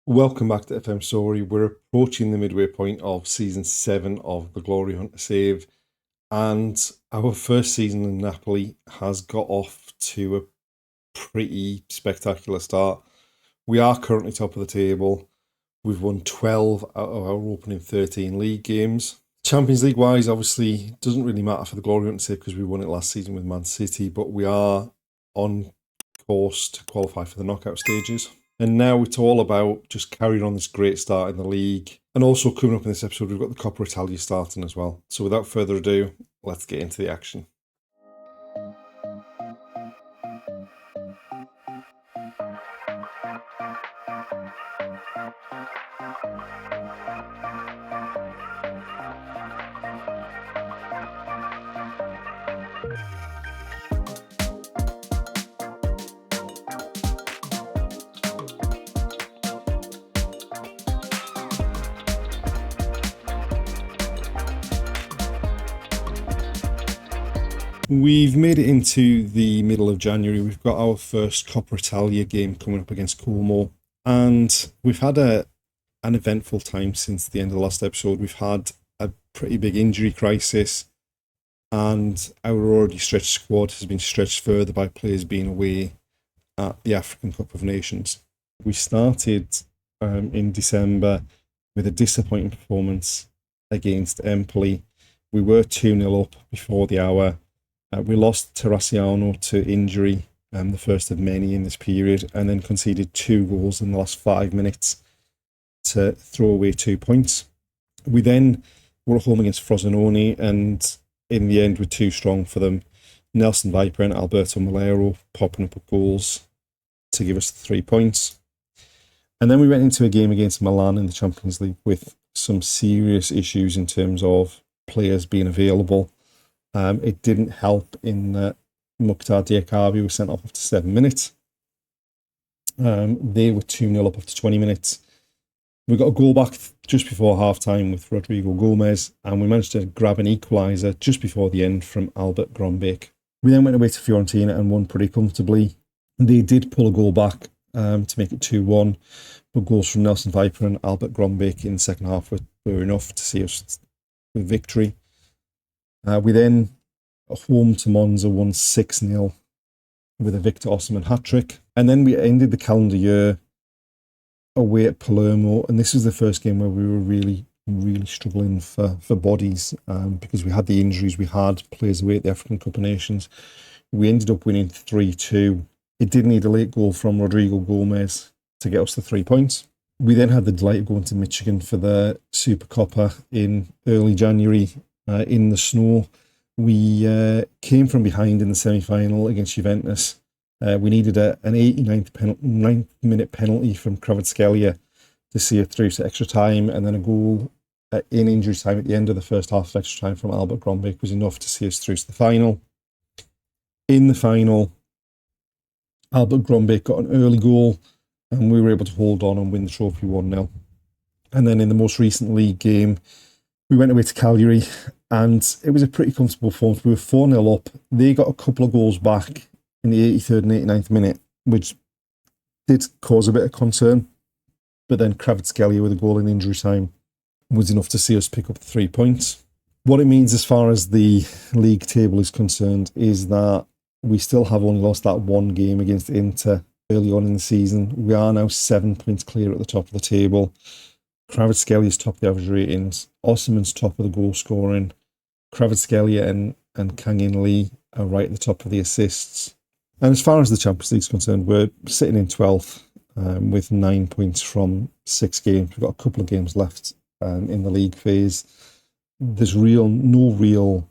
Welcome back to FM Story. We're approaching the midway point of season 7 of the Glory Hunt to Save, and our first season in Napoli has got off to a pretty spectacular start. We are currently top of the table. We've won 12 out of our opening 13 league games. Champions League wise, obviously, doesn't really matter for the Glory Hunt to Save because we won it last season with Man City, but we are on course to qualify for the knockout stages. And now it's all about just carrying on this great start in the league. And also coming up in this episode, we've got the Coppa Italia starting as well. So without further ado, let's get into the action. We've made it into the middle of January. We've got our first Coppa Italia game coming up against Como. And we've had an eventful time since the end of the last episode. We've had a pretty big injury crisis, and our already stretched squad has been stretched further by players being away at the African Cup of Nations. We started in December with a disappointing performance against Empoli. We were 2-0 up before the hour. We lost Terracciano to injury, the first of many in this period, and then conceded 2 goals in the last 5 minutes to throw away 2 points. We then were at home against Frosinone, and in the end were too strong for them. Nelson Viper and Alberto Malero popping up with goals to give us 3 points. And then we went into a game against Milan in the Champions League with some serious issues in terms of players being available. It didn't help in that Mukhtar Diakabi was sent off after 7 minutes. They were 2-0 up after 20 minutes. We got a goal back just before half-time with Rodrigo Gomez, and we managed to grab an equaliser just before the end from Albert Grombeek. We then went away to Fiorentina and won pretty comfortably. They did pull a goal back to make it 2-1, but goals from Nelson Viper and Albert Grombeek in the second half were enough to see us with victory. We then, at home to Monza, won 6-0 with a Victor Osimhen hat-trick. And then we ended the calendar year away at Palermo, and this was the first game where we were really, really struggling for bodies because we had the injuries. We had players away at the African Cup of Nations. We ended up winning 3-2. It did need a late goal from Rodrigo Gomez to get us the 3 points. We then had the delight of going to Michigan for the Super Coppa in early January. In the snow. We came from behind in the semi-final against Juventus. We needed an 89th minute penalty from Kvaratskhelia to see it through to extra time, and then a goal in injury time at the end of the first half of extra time from Albert Grombeek was enough to see us through to the final. In the final, Albert Grombeek got an early goal, and we were able to hold on and win the trophy 1-0. And then in the most recent league game, we went away to Cagliari, and it was a pretty comfortable performance. We were 4-0 up. They got a couple of goals back in the 83rd and 89th minute, which did cause a bit of concern. But then Kvaratskhelia with a goal in injury time was enough to see us pick up the 3 points. What it means as far as the league table is concerned is that we still have only lost that one game against Inter early on in the season. We are now 7 points clear at the top of the table. Kvaratskhelia is top of the average ratings. Osimhen's top of the goal scoring. Kvaratskhelia and Kang-in Lee are right at the top of the assists. And as far as the Champions League is concerned, we're sitting in 12th with 9 points from 6 games. We've got a couple of games left in the league phase. There's no real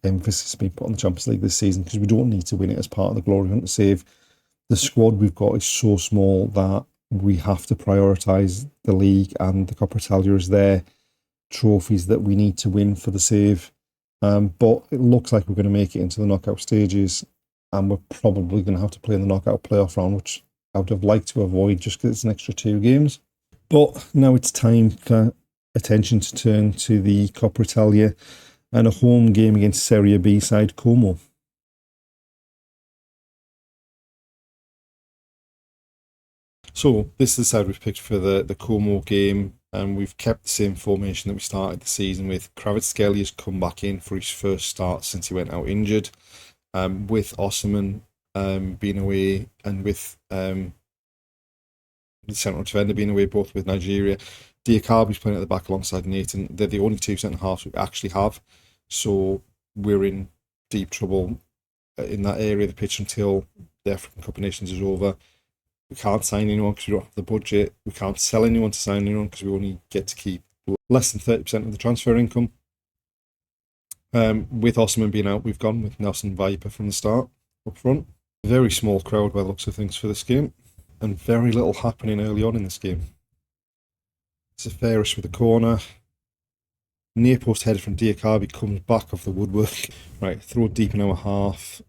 emphasis being put on the Champions League this season because we don't need to win it as part of the Glory Hunt to Save. The squad we've got is so small that we have to prioritise the league, and the Coppa Italia is their trophies that we need to win for the save. But it looks like we're going to make it into the knockout stages, and we're probably going to have to play in the knockout playoff round, which I would have liked to avoid just because it's an extra 2 games. But now it's time for attention to turn to the Coppa Italia and a home game against Serie B side Como. So this is the side we've picked for the Como game, and we've kept the same formation that we started the season with. Kvaratskhelia has come back in for his first start since he went out injured, with Osimhen being away, and with the central defender being away, both with Nigeria. Diakabi's playing at the back alongside Nathan. They're the only two centre halves we actually have, so we're in deep trouble in that area of the pitch until the African Cup of Nations is over. We can't sign anyone because we don't have the budget. We can't sell anyone to sign anyone because we only get to keep less than 30% of the transfer income. With Osimhen being out, we've gone with Nelson Viper from the start up front. Very small crowd by the looks of things for this game, and very little happening early on in this game. Zafaris with a corner. Near post header from Diakabi comes back off the woodwork. Right, throw deep in our half.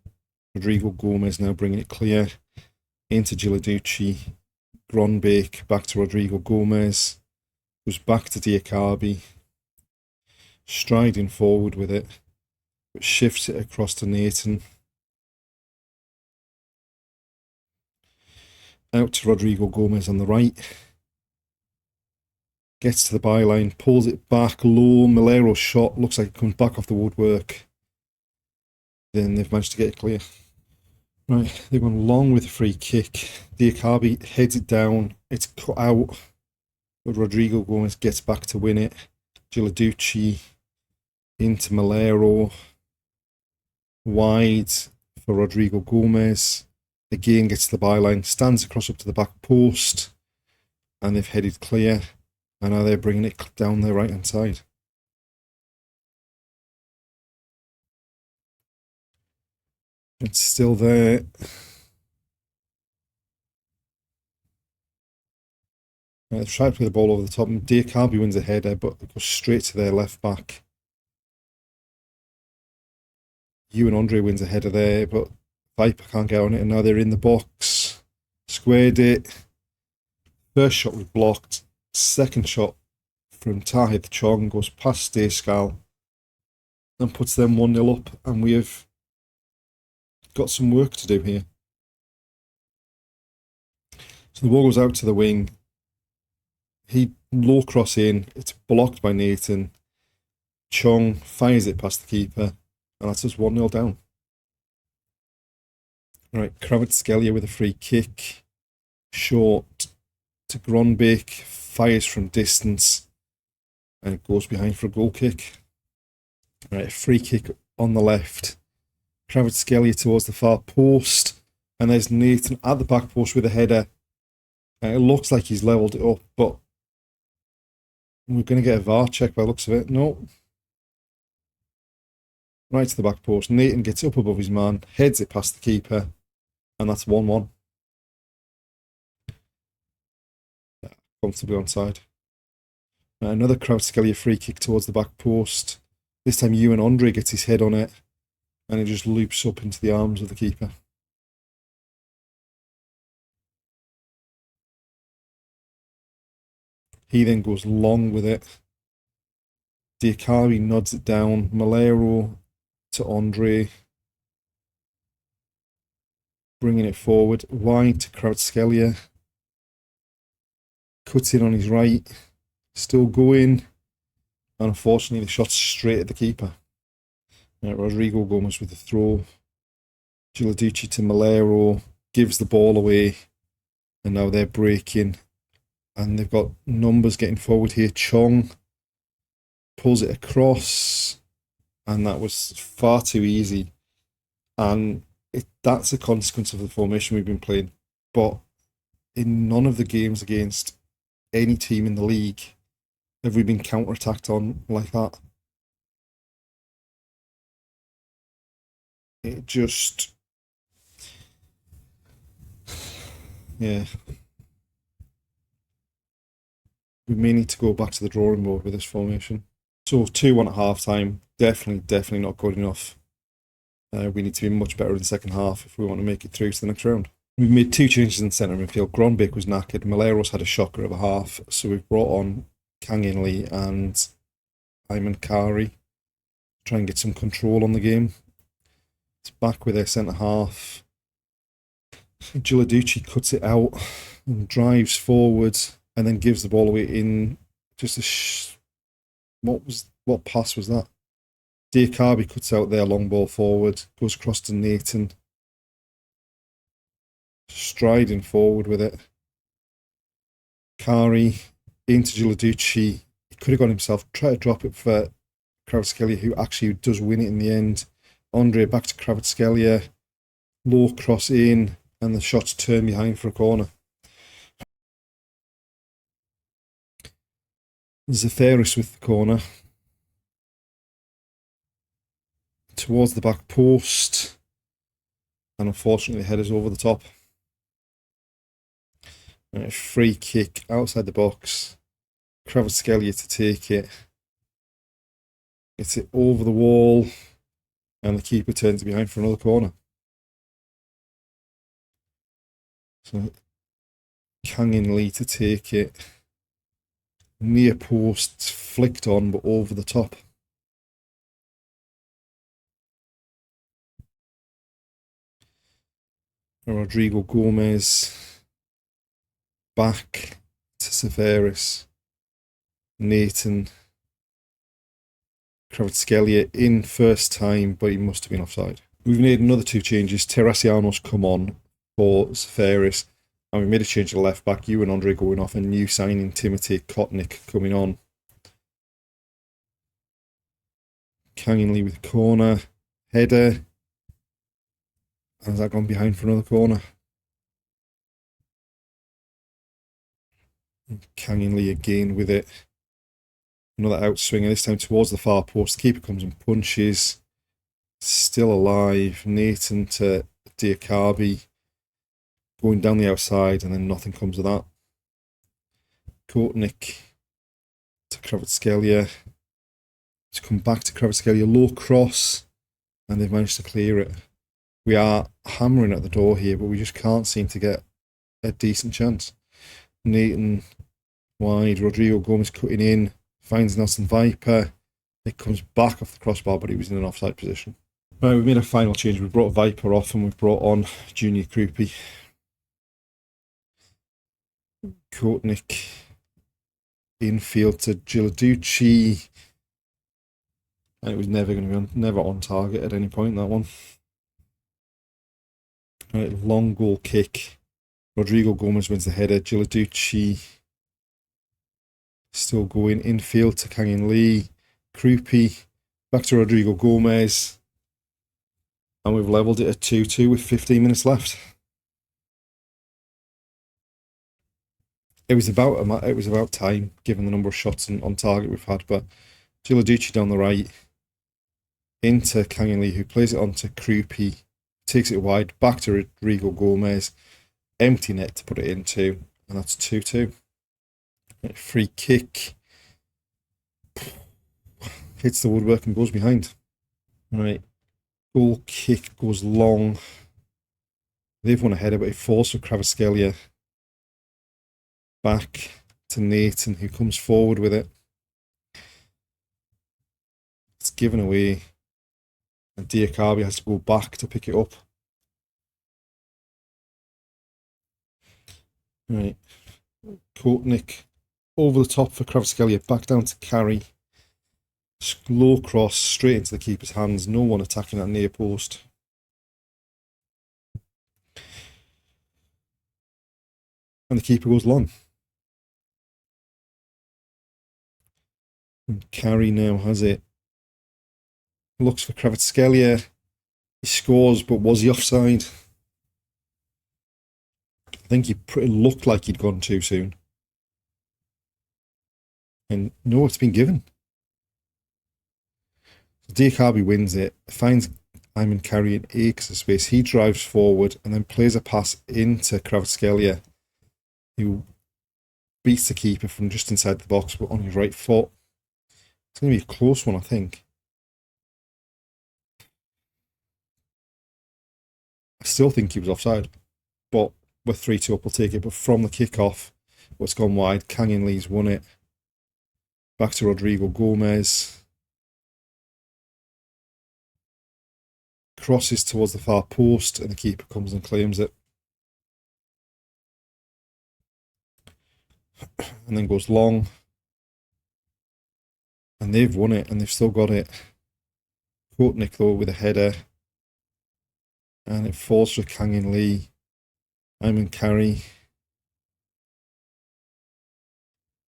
Rodrigo Gomez now bringing it clear. Into Giladucci. Gronbeek back to Rodrigo Gomez. Goes back to Diakabi. Striding forward with it. But shifts it across to Nathan. Out to Rodrigo Gomez on the right. Gets to the byline, pulls it back low. Milero's shot looks like it comes back off the woodwork. Then they've managed to get it clear. Right, they've gone long with a free kick. Diakabi heads it down. It's cut out. But Rodrigo Gomez gets back to win it. Giladucci into Milero. Wide for Rodrigo Gomez. Again gets to the byline. Stands across up to the back post. And they've headed clear. And now they're bringing it down the right-hand side. It's still there. They've tried to play the ball over the top. Diakabi wins a header, but it goes straight to their left back. Ewan Andre wins a header there, but Viper can't get on it, and now they're in the box. Squared it. First shot was blocked. Second shot from Tahith Chong goes past Stayskal and puts them 1-0 up, and we have got some work to do here. So the ball goes out to the wing. He low cross in. It's blocked by Nathan. Chong fires it past the keeper, and that's us 1-0 down. Right, Kvaratskhelia with a free kick. Short to Gronbeek. Fires from distance and it goes behind for a goal kick. Right, free kick on the left. Kvaratskhelia towards the far post, and there's Nathan at the back post with a header. And it looks like he's levelled it up, but we're going to get a VAR check by the looks of it. No. Right to the back post. Nathan gets up above his man, heads it past the keeper, and that's 1-1. Comfortably onside. Another Kvaratskhelia free kick towards the back post. This time Ewan Andre gets his head on it, and it just loops up into the arms of the keeper. He then goes long with it. Diakabi nods it down. Milero to Andre. Bringing it forward. Wide to Kvaratskhelia. Cuts in on his right, still going, and unfortunately the shot's straight at the keeper. Rodrigo Gomez with the throw. Giladucci to Milero, gives the ball away, and now they're breaking, and they've got numbers getting forward here. Chong pulls it across, and that was far too easy, and that's a consequence of the formation we've been playing. But in none of the games against any team in the league have we been counter-attacked on like that. It just... yeah. We may need to go back to the drawing board with this formation. So 2-1 at half-time, definitely not good enough. We need to be much better in the second half if we want to make it through to the next round. We've made 2 changes in centre midfield. Gronbeek was knackered. Milero's had a shocker of a half. So we've brought on Kang In-lee and Ayman Kari. Try and get some control on the game. It's back with their centre half. Giladucci cuts it out. and drives forward and then gives the ball away in just a what pass was that? Diakabi cuts out their long ball forward, goes across to Nathan, striding forward with it. Kari into Giladucci. He could have gone himself, try to drop it for Kvaratskhelia, who actually does win it in the end. Andre back to Kvaratskhelia, low cross in, and the shot's turned behind for a corner. Zaferis with the corner. Towards the back post. And unfortunately the header's over the top. Right, free kick outside the box. Kvaratskhelia to take it. Gets it over the wall. And the keeper turns behind for another corner. So Kang-in Lee to take it. Near post, flicked on, but over the top. Rodrigo Gomez. Back to Seferis. Nathan. Kvaratskhelia in first time, but he must have been offside. We've made another 2 changes. Teresiano's come on for Seferis. And we made a change to left back. You and Andre going off, and new signing Timothy Kotnik coming on. Kang-in Lee with corner. Header. And has that gone behind for another corner? Kang-in Lee again with it. Another outswinger, this time towards the far post. The keeper comes and punches. Still alive. Nathan to Diakabi. Going down the outside, and then nothing comes of that. Kotnik to Kvaratskhelia. To come back to Kvaratskhelia. Low cross. And they've managed to clear it. We are hammering at the door here, but we just can't seem to get a decent chance. Nathan wide. Rodrigo Gomez cutting in. Finds Nelson Viper. It comes back off the crossbar, but he was in an offside position. Right, we've made a final change. We've brought Viper off and we've brought on Junior Coupe. Kotnik infield to Giladucci. And it was never going to be never on target at any point, that one. Right, long goal kick. Rodrigo Gomez wins the header. Giladucci still going infield to Kang-in Lee. Krupi back to Rodrigo Gomez. And we've levelled it at 2-2 with 15 minutes left. It was about time, given the number of shots on target we've had. But Giladucci down the right, into Kang-in Lee, who plays it on to Krupi, takes it wide, back to Rodrigo Gomez, empty net to put it into, and that's 2-2. Free kick, hits the woodwork and goes behind. Right, goal kick goes long. They've won a header, but it falls for Kvaratskhelia. Back to Nathan, who comes forward with it. It's given away. And Diakabi has to go back to pick it up. Right. Kotnik over the top for Kvaratskhelia. Back down to Kari. Slow cross straight into the keeper's hands. No one attacking that near post. And the keeper goes long. And Kari now has it. Looks for Kvaratskhelia. He scores, but was he offside? I think he looked like he'd gone too soon. And no, it's been given. So Diakabi wins it, finds Ayman Kari in acres of space. He drives forward and then plays a pass into Kvaratskhelia, who beats the keeper from just inside the box, but on his right foot. It's going to be a close one, I think. I still think he was offside, but with 3-2 up, we'll take it. But from the kickoff, what's gone wide, Kang-in Lee's won it. Back to Rodrigo Gomez. Crosses towards the far post, and the keeper comes and claims it. and then goes long. And they've won it, and they've still got it. Kotnik, though, with a header. And it falls for Kangin Lee. Iman Carey.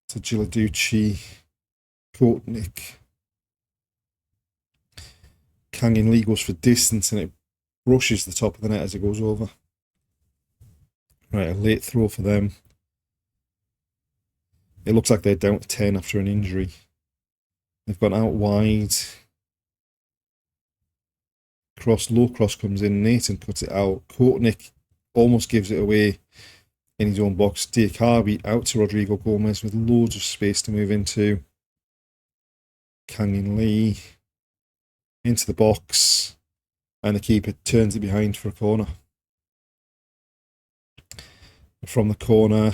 To Giladucci. Kotnik. Kangin Lee goes for distance, and it brushes the top of the net as it goes over. Right, a late throw for them. It looks like they're down to 10 after an injury. They've gone out wide. Low cross comes in. Nathan cuts it out. Kotnik almost gives it away in his own box. Diakabi out to Rodrigo Gomez with loads of space to move into. Kangin Lee into the box. And the keeper turns it behind for a corner. From the corner,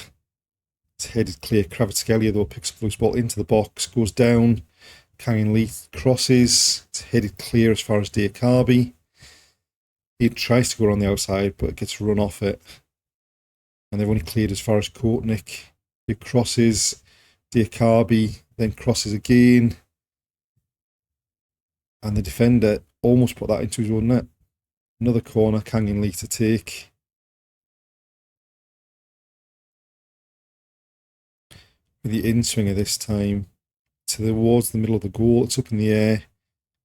it's headed clear. Kravitskelia, though, picks up the loose ball into the box, goes down. Kangin Lee crosses. It's headed clear as far as Diakabi. He tries to go around the outside, but it gets run off it. And they've only cleared as far as Kotnik, who crosses. Diakabi then crosses again. And the defender almost put that into his own net. Another corner, Kangin Lee to take. With the in-swinger this time towards the middle of the goal. It's up in the air.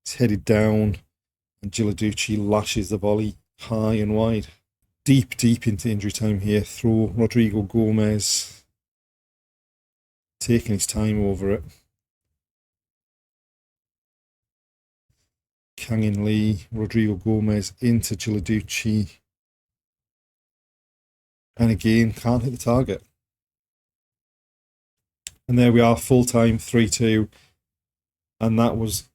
It's headed down. And Giladucci lashes the volley high and wide. Deep into injury time here. Throw Rodrigo Gomez. Taking his time over it. Kangin Lee, Rodrigo Gomez into Giladucci. And again, can't hit the target. And there we are, full time, 3-2. And that was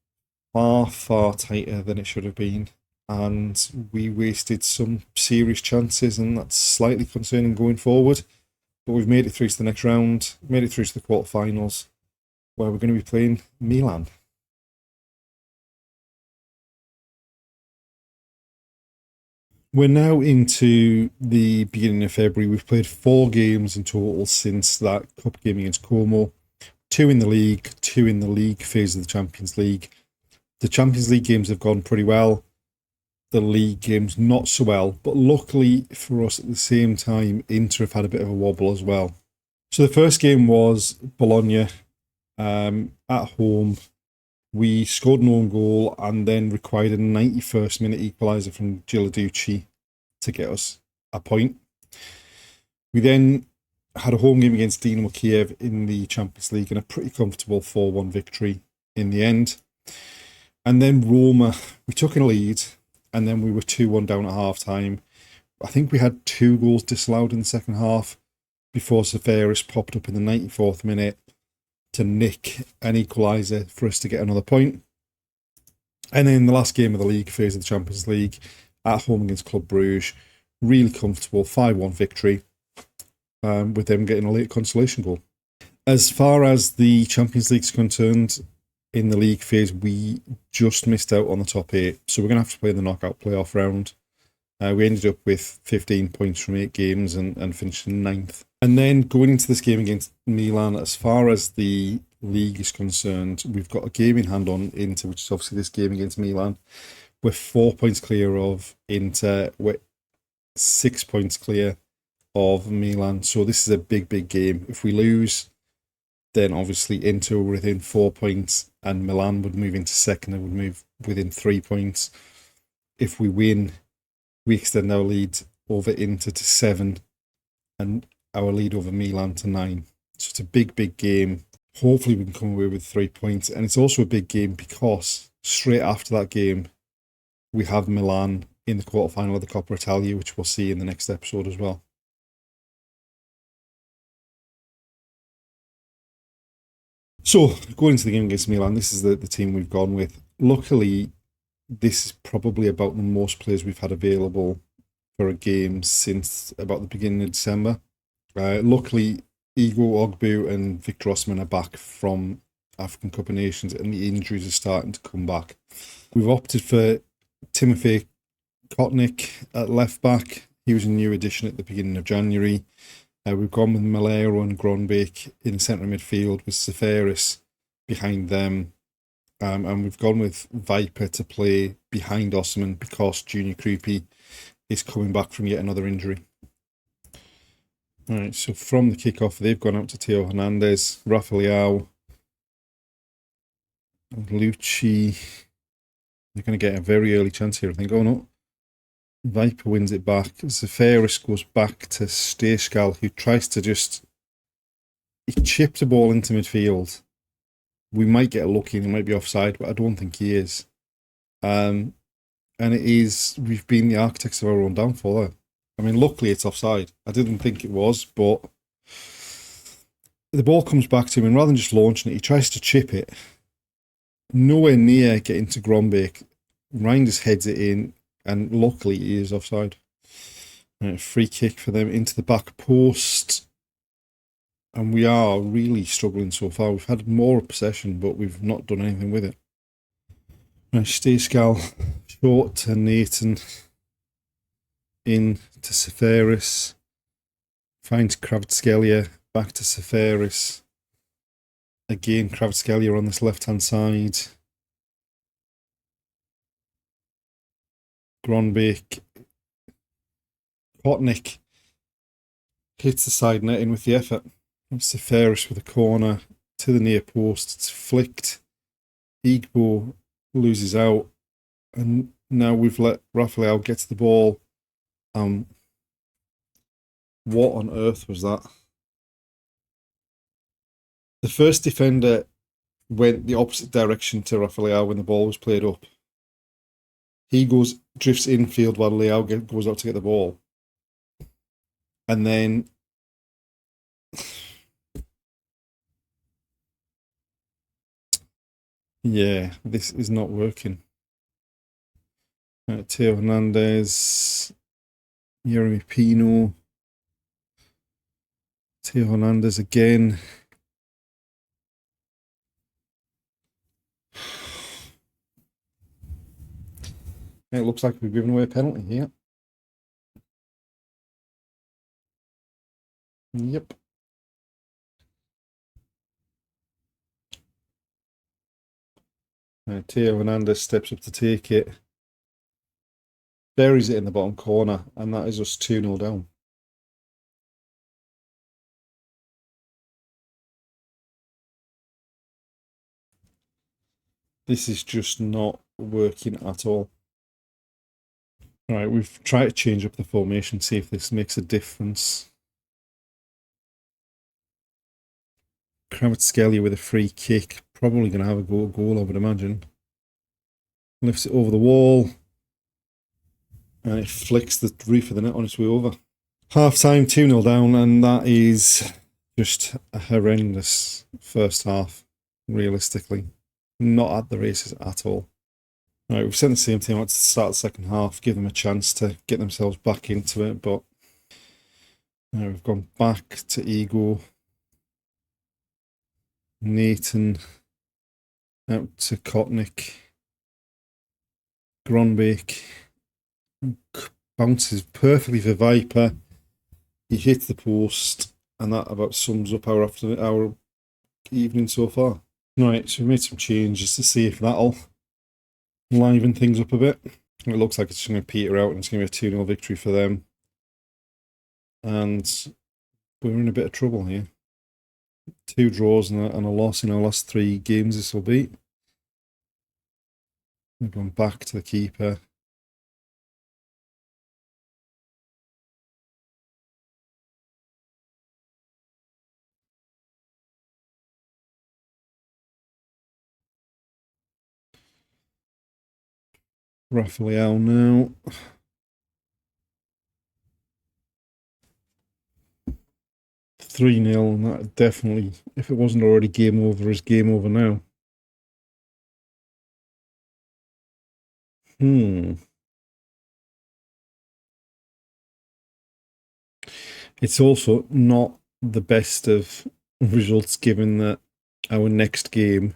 far tighter than it should have been. And we wasted some serious chances, and that's slightly concerning going forward. But we've made it through to the next round, made it through to the quarterfinals, where we're going to be playing Milan. We're now into the beginning of February. We've played 4 games in total since that Cup game against Como. 2 in the League, 2 in the League phase of the Champions League. The Champions League games have gone pretty well. The League games not so well. But luckily for us at the same time, Inter have had a bit of a wobble as well. So the first game was Bologna at home. We scored an own goal and then required a 91st minute equaliser from Giladucci to get us a point. We then had a home game against Dinamo Kiev in the Champions League and a pretty comfortable 4-1 victory in the end. And then Roma, we took a lead and then we were 2-1 down at half-time. I think we had 2 goals disallowed in the second half before Seferis popped up in the 94th minute to nick an equaliser for us to get another point. And then the last game of the league phase of the Champions League at home against Club Brugge, really comfortable 5-1 victory with them getting a late consolation goal. As far as the Champions League is concerned, in the league phase, we just missed out on the top 8. So we're going to have to play the knockout playoff round. We ended up with 15 points from 8 games and finished in 9th. And then going into this game against Milan, as far as the league is concerned, we've got a game in hand on Inter, which is obviously this game against Milan. We're 4 points clear of Inter. We're 6 points clear of Milan. So this is a big game. If we lose, then obviously Inter were within 4 points and Milan would move into second and would move within 3 points. If we win, we extend our lead over Inter to 7 and our lead over Milan to 9. So it's a big game. Hopefully we can come away with 3 points. And it's also a big game because straight after that game, we have Milan in the quarterfinal of the Coppa Italia, which we'll see in the next episode as well. So going into the game against Milan, this is the team we've gone with. Luckily, this is probably about the most players we've had available for a game since about the beginning of December. Luckily, Igor Ogbu and Victor Osman are back from African Cup of Nations and the injuries are starting to come back. We've opted for Timothy Kotnik at left back. He was a new addition at the beginning of January. We've gone with Malero and Gronbeek in centre midfield with Seferis behind them. And we've gone with Viper to play behind Osman because Junior Krupi is coming back from yet another injury. All right, so from the kickoff, they've gone out to Theo Hernandez, Rafael, Lucci. They're going to get a very early chance here, I think. Oh, no. Viper wins it back. Zeferis goes back to Steskal, who tries to he chips a ball into midfield. We might get a lucky and he might be offside, but I don't think he is. And we've been the architects of our own downfall there. I mean, luckily it's offside. I didn't think it was, but the ball comes back to him, and rather than just launching it, he tries to chip it. Nowhere near getting to Gronbeek. Reinders heads it in, and luckily he is offside. Right, free kick for them into the back post. And we are really struggling so far. We've had more possession, but we've not done anything with it. Right, Steskal short to Nathan. In to Seferis. Finds Kravtskelia. Back to Seferis. Again, Kravtskelia on this left-hand side. Gronbeek. Kotnik hits the side netting with the effort. Seferis with a corner to the near post. It's flicked. Igbo loses out. And now we've let Rafael get to the ball. What on earth was that? The first defender went the opposite direction to Rafael when the ball was played up. He drifts infield while Leao goes out to get the ball. And then yeah, this is not working. Theo Hernandez, Jeremy Pino, Theo Hernandez again. It looks like we've given away a penalty here. Yep. Theo Hernandez steps up to take it. Buries it in the bottom corner, and that is us 2-0 down. This is just not working at all. All right, we've tried to change up the formation, see if this makes a difference. Kravtskelia with a free kick. Probably going to have a goal, I would imagine. Lifts it over the wall. And it flicks the roof of the net on its way over. Half time, 2-0 down, and that is just a horrendous first half, realistically. Not at the races at all. Right, we've sent the same team out to start the second half, give them a chance to get themselves back into it, but we've gone back to Ego. Nathan out to Kotnik. Gronbeek bounces perfectly for Viper. He hits the post, and that about sums up our evening so far. Right, so we made some changes to see if that'll liven things up a bit. It looks like it's just going to peter out, and it's going to be a 2-0 victory for them. And we're in a bit of trouble here. 2 draws and a loss in our last 3 games this will be. We're going back to the keeper. Rafael now. $3-0, and that definitely, if it wasn't already game over, is game over now. It's also not the best of results, given that our next game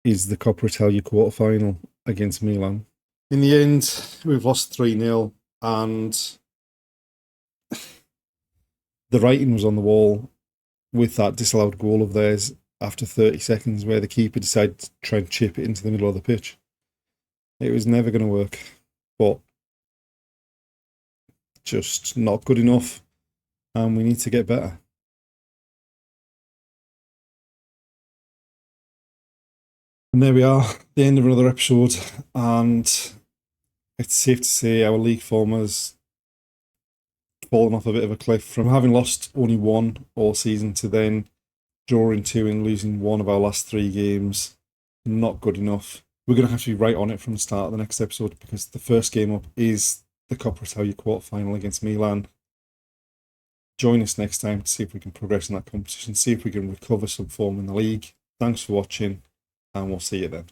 is the Coppa Italia quarter-final against Milan. In the end, we've lost 3-0, and the writing was on the wall with that disallowed goal of theirs after 30 seconds where the keeper decided to try and chip it into the middle of the pitch. It was never going to work, but just not good enough, and we need to get better. And there we are, the end of another episode, and it's safe to say our league form has fallen off a bit of a cliff from having lost only one all season to then drawing 2 and losing 1 of our last 3 games. Not good enough. We're going to have to be right on it from the start of the next episode because the first game up is the Coppa Italia quarter-final against Milan. Join us next time to see if we can progress in that competition, see if we can recover some form in the league. Thanks for watching, and we'll see you then.